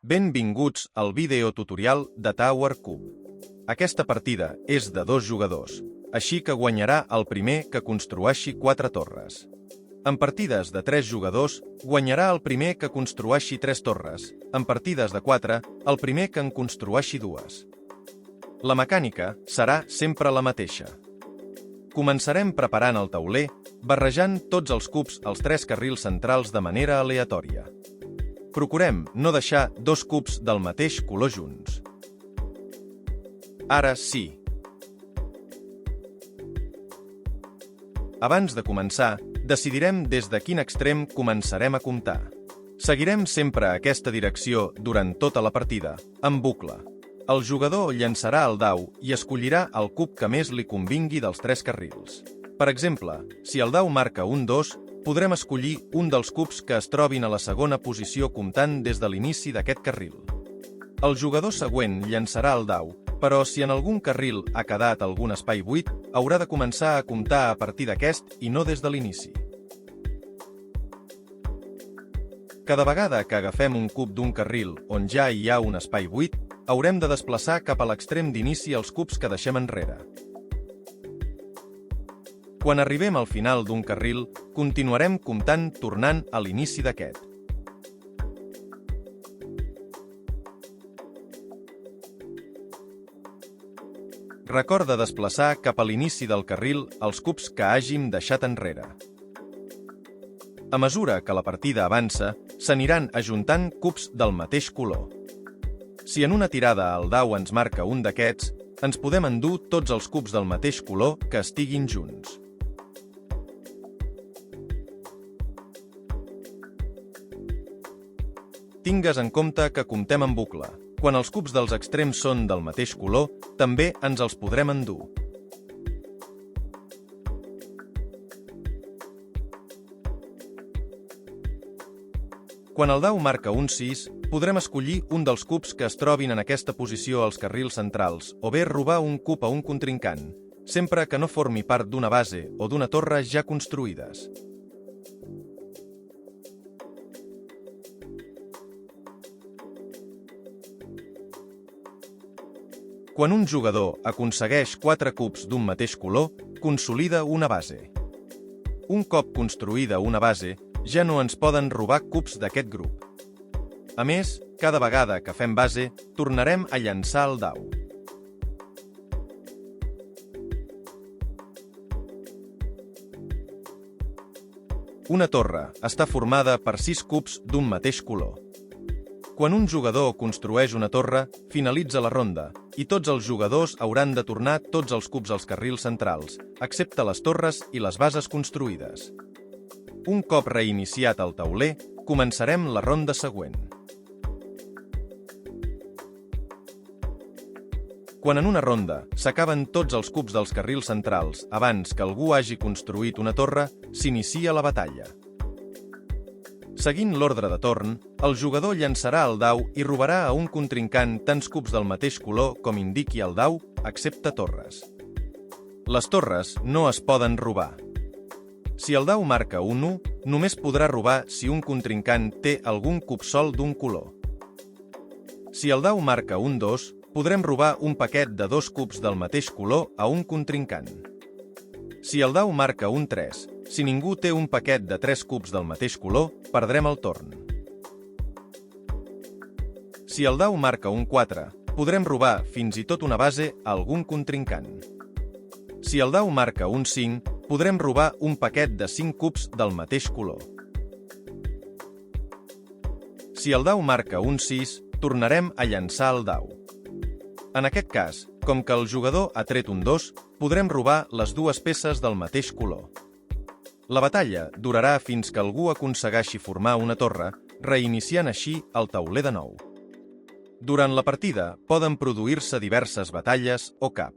Benvinguts al vídeo tutorial de Tower Cube. Aquesta partida és de 2 jugadors, així que guanyarà el primer que construeixi 4 torres. En partides de 3 jugadors, guanyarà el primer que construeixi 3 torres. En partides de 4, el primer que en construeixi 2. La mecànica serà sempre la mateixa. Començarem preparant el tauler, barrejant tots els cubs als 3 carrils centrals de manera aleatòria. Procurem no deixar 2 cubs del mateix color junts. Ara sí. Abans de començar, decidirem des de quin extrem començarem a comptar. Seguirem sempre aquesta direcció durant tota la partida, en bucle. El jugador llançarà el dau i escollirà el cub que més li convingui dels 3 carrils. Per exemple, si el dau marca un 2, podrem escollir un dels cubs que es trobin a la segona posició comptant des de l'inici d'aquest carril. El jugador següent llançarà el dau, però si en algun carril ha quedat algun espai buit, haurà de començar a comptar a partir d'aquest i no des de l'inici. Cada vegada que agafem un cub d'un carril on ja hi ha un espai buit, haurem de desplaçar cap a l'extrem d'inici els cubs que deixem enrere. Quan arribem al final d'un carril, continuarem comptant tornant a l'inici d'aquest. Recorda desplaçar cap a l'inici del carril els cubs que hàgim deixat enrere. A mesura que la partida avança, s'aniran ajuntant cubs del mateix color. Si en una tirada el dau ens marca un d'aquests, ens podem endur tots els cubs del mateix color que estiguin junts. Tingues en compte que comptem en bucle. Quan els cubs dels extrems són del mateix color, també ens els podrem endur. Quan el dau marca un 6, podrem escollir un dels cubs que es trobin en aquesta posició als carrils centrals, o bé robar un cub a un contrincant, sempre que no formi part d'una base o d'una torre ja construïdes. Quan un jugador aconsegueix 4 cubs d'un mateix color, consolida una base. Un cop construïda una base, ja no ens poden robar cubs d'aquest grup. A més, cada vegada que fem base, tornarem a llançar el dau. Una torre està formada per 6 cubs d'un mateix color. Quan un jugador construeix una torre, finalitza la ronda, i tots els jugadors hauran de tornar tots els cubs als carrils centrals, excepte les torres i les bases construïdes. Un cop reiniciat el tauler, començarem la ronda següent. Quan en una ronda s'acaben tots els cubs dels carrils centrals abans que algú hagi construït una torre, s'inicia la batalla. Seguint l'ordre de torn, el jugador llançarà el dau i robarà a un contrincant tants cubs del mateix color com indiqui el dau, excepte torres. Les torres no es poden robar. Si el dau marca un 1, només podrà robar si un contrincant té algun cub sol d'un color. Si el dau marca un 2, podrem robar un paquet de 2 cubs del mateix color a un contrincant. Si el dau marca un 3, si ningú té un paquet de 3 cubs del mateix color, perdrem el torn. Si el dau marca un 4, podrem robar fins i tot una base a algun contrincant. Si el dau marca un 5, podrem robar un paquet de 5 cubs del mateix color. Si el dau marca un 6, tornarem a llançar el dau. En aquest cas, com que el jugador ha tret un 2, podrem robar les 2 peces del mateix color. La batalla durarà fins que algú aconsegueixi formar una torre, reiniciant així el tauler de nou. Durant la partida poden produir-se diverses batalles o cap.